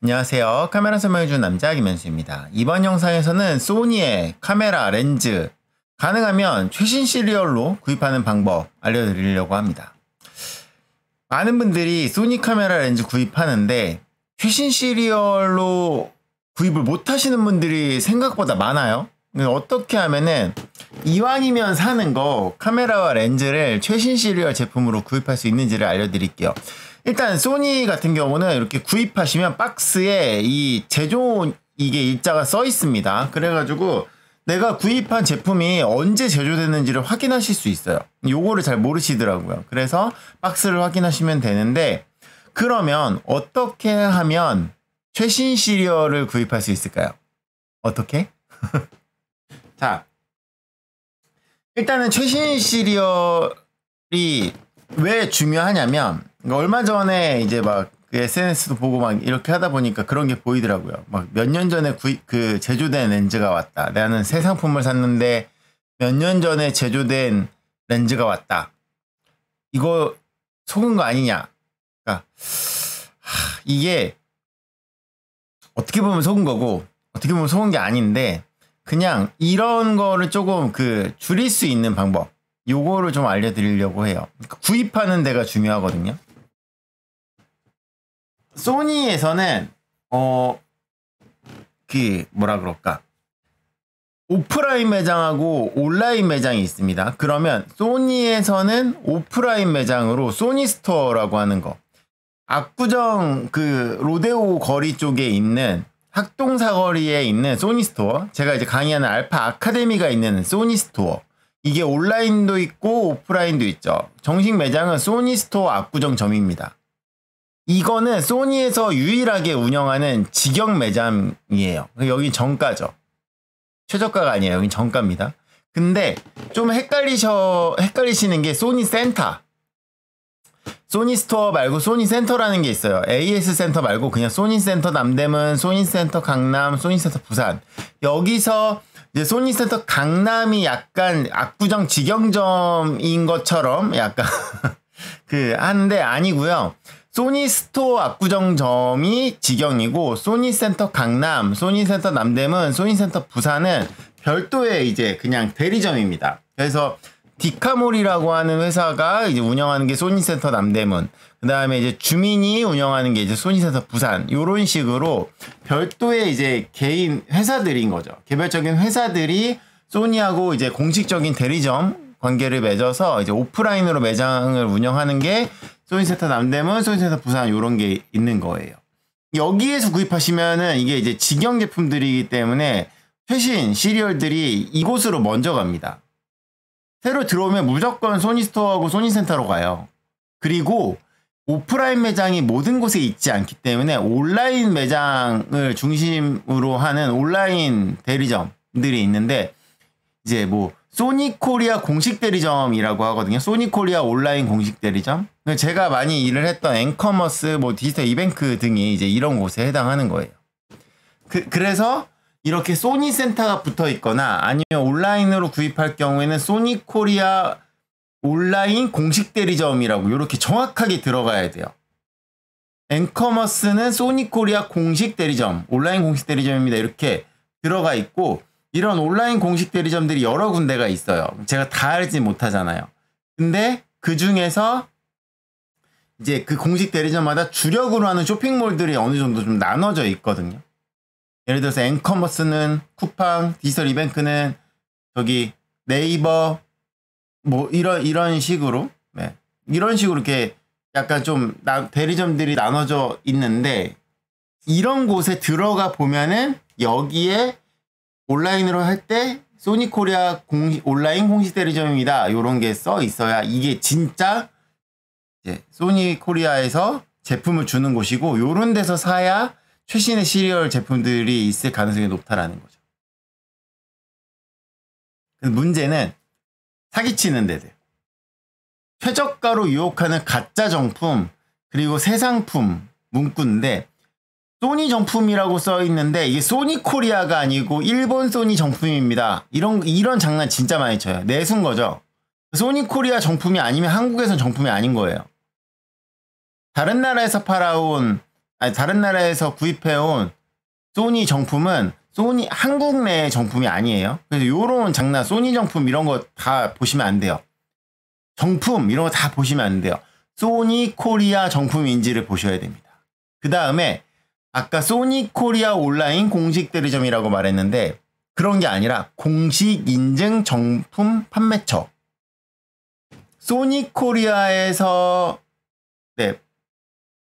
안녕하세요. 카메라 설명해주는 남자 김현수입니다. 이번 영상에서는 소니의 카메라 렌즈 가능하면 최신 시리얼로 구입하는 방법 알려드리려고 합니다. 많은 분들이 소니 카메라 렌즈 구입하는데 최신 시리얼로 구입을 못하시는 분들이 생각보다 많아요. 어떻게 하면은 이왕이면 사는 거 카메라와 렌즈를 최신 시리얼 제품으로 구입할 수 있는지를 알려드릴게요. 일단 소니 같은 경우는 이렇게 구입하시면 박스에 이 제조 이게 일자가 써 있습니다. 그래가지고 내가 구입한 제품이 언제 제조됐는지를 확인하실 수 있어요. 요거를 잘 모르시더라고요. 그래서 박스를 확인하시면 되는데, 그러면 어떻게 하면 최신 시리얼을 구입할 수 있을까요? 어떻게? 자, 일단은 최신 시리얼이 왜 중요하냐면, 얼마 전에 이제 막 SNS도 보고 막 이렇게 하다 보니까 그런 게 보이더라고요. 막 몇 년 전에 제조된 렌즈가 왔다. 나는 새 상품을 샀는데 몇 년 전에 제조된 렌즈가 왔다. 이거 속은 거 아니냐? 그러니까 이게 어떻게 보면 속은 거고 어떻게 보면 속은 게 아닌데, 그냥 이런 거를 조금 줄일 수 있는 방법, 요거를 좀 알려드리려고 해요. 그러니까 구입하는 데가 중요하거든요. 소니에서는 뭐라 그럴까, 오프라인 매장하고 온라인 매장이 있습니다. 그러면 소니에서는 오프라인 매장으로 소니 스토어라고 하는 거, 압구정 로데오 거리 쪽에 있는 학동 사거리에 있는 소니 스토어, 제가 이제 강의하는 알파 아카데미가 있는 소니 스토어, 이게 온라인도 있고 오프라인도 있죠. 정식 매장은 소니 스토어 압구정점입니다. 이거는 소니에서 유일하게 운영하는 직영 매장이에요. 여긴 정가죠. 최저가가 아니에요. 여긴 정가입니다. 근데 좀 헷갈리시는 게 소니 센터. 소니 스토어 말고 소니 센터라는 게 있어요. AS 센터 말고 그냥 소니 센터 남대문, 소니 센터 강남, 소니 센터 부산. 여기서 이제 소니 센터 강남이 약간 압구정 직영점인 것처럼 약간 하는데 아니고요. 소니 스토어 압구정점이 직영이고, 소니 센터 강남, 소니 센터 남대문, 소니 센터 부산은 별도의 이제 그냥 대리점입니다. 그래서 디카몰이라고 하는 회사가 이제 운영하는 게 소니 센터 남대문, 그 다음에 이제 주민이 운영하는 게 이제 소니 센터 부산, 요런 식으로 별도의 이제 개인 회사들인 거죠. 개별적인 회사들이 소니하고 이제 공식적인 대리점 관계를 맺어서 이제 오프라인으로 매장을 운영하는 게 소니센터 남대문, 소니센터 부산 요런 게 있는 거예요. 여기에서 구입하시면은 이게 이제 직영 제품들이기 때문에 최신 시리얼들이 이곳으로 먼저 갑니다. 새로 들어오면 무조건 소니스토어하고 소니센터로 가요. 그리고 오프라인 매장이 모든 곳에 있지 않기 때문에 온라인 매장을 중심으로 하는 온라인 대리점들이 있는데, 이제 소니 코리아 공식 대리점이라고 하거든요. 소니 코리아 온라인 공식 대리점. 제가 많이 일을 했던 앵커머스, 디지털 이뱅크 등이 이제 이런 곳에 해당하는 거예요. 그래서 이렇게 소니 센터가 붙어 있거나 아니면 온라인으로 구입할 경우에는 소니 코리아 온라인 공식 대리점이라고 이렇게 정확하게 들어가야 돼요. 앵커머스는 소니 코리아 공식 대리점, 온라인 공식 대리점입니다. 이렇게 들어가 있고, 이런 온라인 공식 대리점들이 여러 군데가 있어요. 제가 다 알지 못하잖아요. 근데 그 중에서 이제 그 공식 대리점마다 주력으로 하는 쇼핑몰들이 어느 정도 좀 나눠져 있거든요. 예를 들어서 앵커머스는 쿠팡, 디지털 이뱅크는 저기 네이버, 이런 식으로, 네. 이런 식으로 이렇게 약간 좀 대리점들이 나눠져 있는데, 이런 곳에 들어가 보면은 여기에 온라인으로 할 때 소니 코리아 온라인 공식 대리점입니다. 요런 게 써 있어야 이게 진짜 이제 소니 코리아에서 제품을 주는 곳이고, 요런 데서 사야 최신의 시리얼 제품들이 있을 가능성이 높다라는 거죠. 문제는 사기치는 데들. 최저가로 유혹하는 가짜 정품, 그리고 새 상품 문구인데, 소니 정품이라고 써 있는데 이게 소니 코리아가 아니고 일본 소니 정품입니다. 이런 장난 진짜 많이 쳐요. 내순 거죠. 소니 코리아 정품이 아니면 한국에선 정품이 아닌 거예요. 다른 나라에서 팔아온 아니 다른 나라에서 구입해온 소니 정품은 소니 한국 내 정품이 아니에요. 그래서 요런 장난 소니 정품 이런 거 다 보시면 안 돼요. 정품 이런 거 다 보시면 안 돼요. 소니 코리아 정품인지를 보셔야 됩니다. 그 다음에 아까 소니 코리아 온라인 공식 대리점이라고 말했는데 그런 게 아니라 공식 인증 정품 판매처. 소니 코리아에서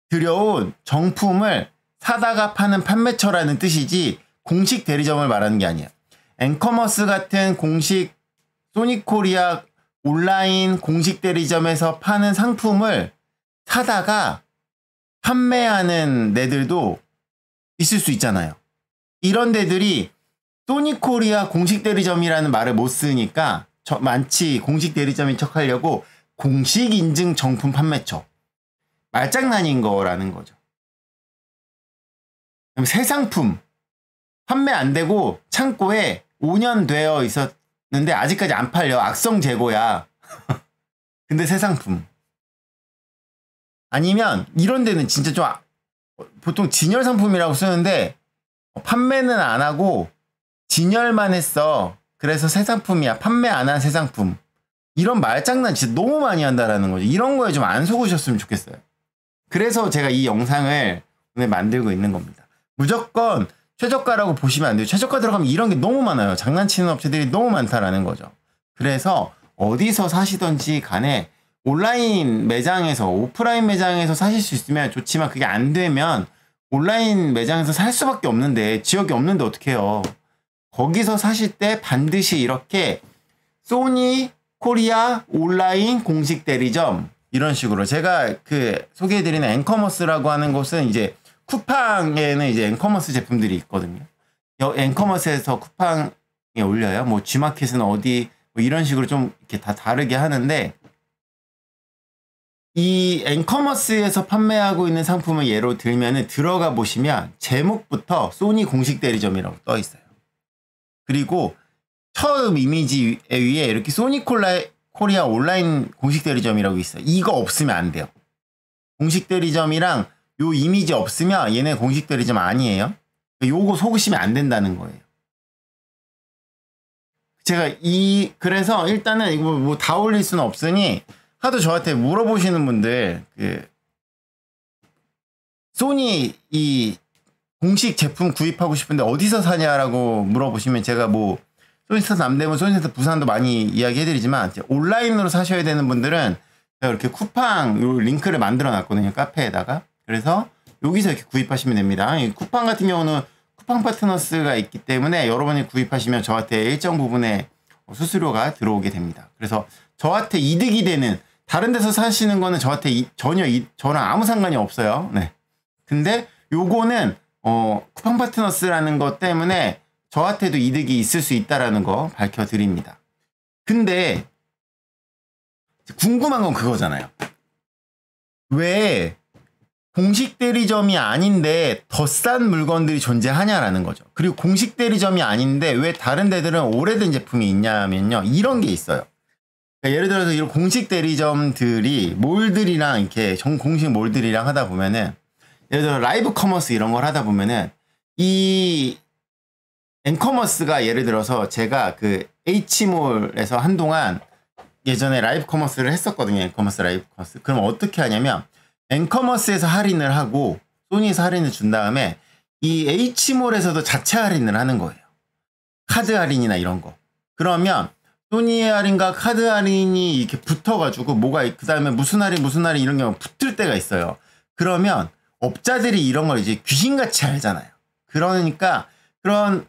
들여온 정품을 사다가 파는 판매처라는 뜻이지 공식 대리점을 말하는 게 아니에요. 앵커머스 같은 공식 소니 코리아 온라인 공식 대리점에서 파는 상품을 사다가 판매하는 데들도 있을 수 있잖아요. 이런 데들이 소니 코리아 공식 대리점이라는 말을 못 쓰니까 많지 공식 대리점인 척 하려고 공식 인증 정품 판매처. 말장난인 거라는 거죠. 그럼 새 상품 판매 안 되고 창고에 5년 되어 있었는데 아직까지 안 팔려. 악성 재고야. 근데 새 상품. 아니면 이런 데는 진짜 좀 보통 진열 상품이라고 쓰는데 판매는 안 하고 진열만 했어. 그래서 새 상품이야. 판매 안 한 새 상품. 이런 말장난 진짜 너무 많이 한다라는 거죠. 이런 거에 좀 안 속으셨으면 좋겠어요. 그래서 제가 이 영상을 오늘 만들고 있는 겁니다. 무조건 최저가라고 보시면 안 돼요. 최저가 들어가면 이런 게 너무 많아요. 장난치는 업체들이 너무 많다라는 거죠. 그래서 어디서 사시던지 간에 온라인 매장에서 오프라인 매장에서 사실 수 있으면 좋지만 그게 안 되면 온라인 매장에서 살 수밖에 없는데 지역이 없는데 어떡해요. 거기서 사실 때 반드시 이렇게 소니 코리아 온라인 공식 대리점 이런 식으로 제가 그 소개해드리는 앵커머스라고 하는 곳은 이제 쿠팡에는 이제 앵커머스 제품들이 있거든요. 앵커머스에서 쿠팡에 올려요. 뭐 G마켓은 어디 뭐 이런 식으로 좀 이렇게 다 다르게 하는데 이 앵커머스에서 판매하고 있는 상품을 예로 들면은 들어가 보시면 제목부터 소니 공식 대리점이라고 떠 있어요. 그리고 처음 이미지 위에 이렇게 소니 코리아 온라인 공식 대리점이라고 있어요. 이거 없으면 안 돼요. 공식 대리점이랑 요 이미지 없으면 얘네 공식 대리점 아니에요. 요거 속으시면 안 된다는 거예요. 제가 그래서 일단은 이거 뭐 다 올릴 수는 없으니 하도 저한테 물어보시는 분들 소니 이 공식 제품 구입하고 싶은데 어디서 사냐라고 물어보시면 제가 뭐 소니스타 남대문, 소니스타 부산도 많이 이야기해드리지만 온라인으로 사셔야 되는 분들은 제가 이렇게 쿠팡 요 링크를 만들어 놨거든요. 카페에다가. 그래서 여기서 이렇게 구입하시면 됩니다. 이 쿠팡 같은 경우는 쿠팡 파트너스가 있기 때문에 여러분이 구입하시면 저한테 일정 부분의 수수료가 들어오게 됩니다. 그래서 저한테 이득이 되는 다른 데서 사시는 거는 저한테 전혀 저랑 아무 상관이 없어요. 네. 근데 요거는 쿠팡 파트너스라는 것 때문에 저한테도 이득이 있을 수 있다라는 거 밝혀드립니다. 근데 궁금한 건 그거잖아요. 왜 공식 대리점이 아닌데 더 싼 물건들이 존재하냐라는 거죠. 그리고 공식 대리점이 아닌데 왜 다른 데들은 오래된 제품이 있냐면요. 이런 게 있어요. 그러니까 예를 들어서 이런 공식 대리점들이 몰들이랑 이렇게 공식 몰들이랑 하다 보면은 예를 들어 라이브 커머스 이런 걸 하다 보면은 이 앵커머스가 예를 들어서 제가 그 H몰에서 한동안 예전에 라이브 커머스를 했었거든요. 앵커머스 라이브 커머스. 그럼 어떻게 하냐면 앵커머스에서 할인을 하고 소니에서 할인을 준 다음에 이 H몰에서도 자체 할인을 하는 거예요. 카드 할인이나 이런 거. 그러면 소니의 할인과 카드 할인이 이렇게 붙어가지고 그 다음에 무슨 할인 이런 게 붙을 때가 있어요. 그러면 업자들이 이런 걸 이제 귀신같이 알잖아요. 그러니까 그런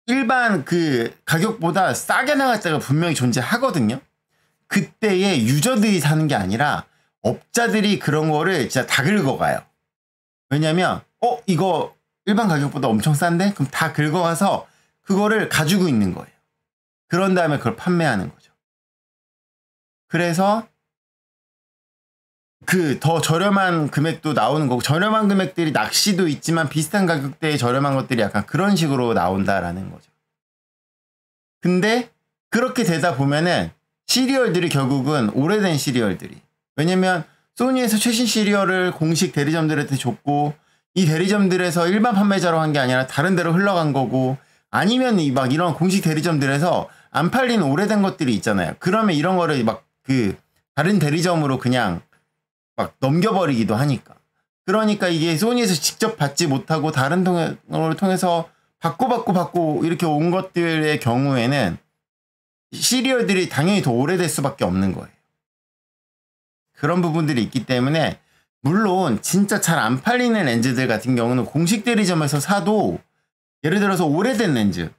일반 그 가격보다 싸게 나갈 때가 분명히 존재하거든요. 그때에 유저들이 사는 게 아니라 업자들이 그런 거를 진짜 다 긁어가요. 왜냐면 이거 일반 가격보다 엄청 싼데? 그럼 다 긁어가서 그거를 가지고 있는 거예요. 그런 다음에 그걸 판매하는 거죠. 그래서 그 더 저렴한 금액도 나오는 거고 저렴한 금액들이 낚시도 있지만 비슷한 가격대의 저렴한 것들이 약간 그런 식으로 나온다라는 거죠. 근데 그렇게 되다 보면은 시리얼들이 결국은 오래된 시리얼들이 왜냐면 소니에서 최신 시리얼을 공식 대리점들한테 줬고 이 대리점들에서 일반 판매자로 한 게 아니라 다른 데로 흘러간 거고 아니면 막 이런 공식 대리점들에서 안 팔린 오래된 것들이 있잖아요. 그러면 이런 거를 막 그 다른 대리점으로 그냥 막 넘겨버리기도 하니까. 그러니까 이게 소니에서 직접 받지 못하고 다른 통을 통해서 받고 이렇게 온 것들의 경우에는 시리얼들이 당연히 더 오래될 수밖에 없는 거예요. 그런 부분들이 있기 때문에 물론 진짜 잘 안 팔리는 렌즈들 같은 경우는 공식 대리점에서 사도 예를 들어서 오래된 렌즈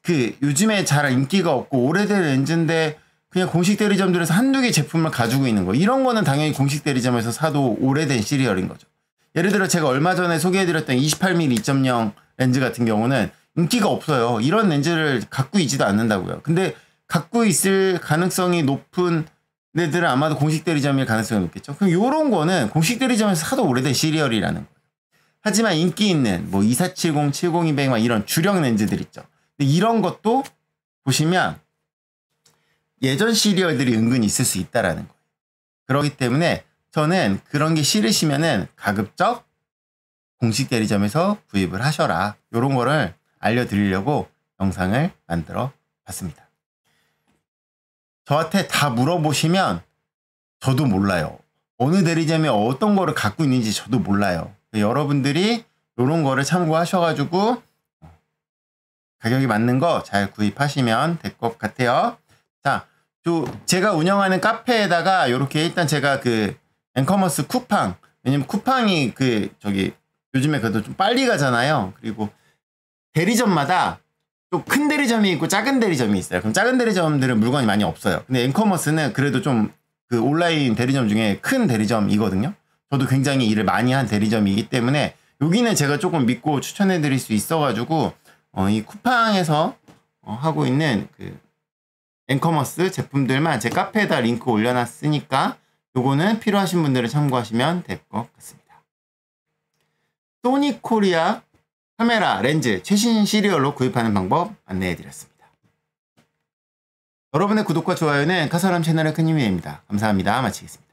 그 요즘에 잘 인기가 없고 오래된 렌즈인데 그냥 공식 대리점들에서 한두 개 제품을 가지고 있는 거 이런 거는 당연히 공식 대리점에서 사도 오래된 시리얼인 거죠. 예를 들어 제가 얼마 전에 소개해드렸던 28mm 2.0 렌즈 같은 경우는 인기가 없어요. 이런 렌즈를 갖고 있지도 않는다고요. 근데 갖고 있을 가능성이 높은 애들은 아마도 공식 대리점일 가능성이 높겠죠. 그럼 요런 거는 공식 대리점에서 사도 오래된 시리얼이라는 거예요. 하지만 인기 있는 뭐 2470, 70200 막 이런 주력 렌즈들 있죠. 근데 이런 것도 보시면 예전 시리얼들이 은근히 있을 수 있다라는 거예요. 그렇기 때문에 저는 그런 게 싫으시면은 가급적 공식 대리점에서 구입을 하셔라. 요런 거를 알려드리려고 영상을 만들어 봤습니다. 저한테 다 물어보시면 저도 몰라요. 어느 대리점이 어떤 거를 갖고 있는지 저도 몰라요. 여러분들이 요런 거를 참고하셔가지고 가격이 맞는 거 잘 구입하시면 될 것 같아요. 자, 제가 운영하는 카페에다가 요렇게 일단 제가 그 앵커머스 쿠팡, 왜냐면 쿠팡이 요즘에 그래도 좀 빨리 가잖아요. 그리고 대리점마다 또 큰 대리점이 있고 작은 대리점이 있어요. 그럼 작은 대리점들은 물건이 많이 없어요. 근데 앵커머스는 그래도 좀 그 온라인 대리점 중에 큰 대리점이거든요. 저도 굉장히 일을 많이 한 대리점이기 때문에 여기는 제가 조금 믿고 추천해 드릴 수 있어가지고 이 쿠팡에서 하고 있는 그 앵커머스 제품들만 제 카페에다 링크 올려놨으니까 요거는 필요하신 분들은 참고하시면 될 것 같습니다. 소니 코리아 카메라 렌즈 최신 시리얼로 구입하는 방법 안내해드렸습니다. 여러분의 구독과 좋아요는 카사람 채널의 큰 힘이 됩니다. 감사합니다. 마치겠습니다.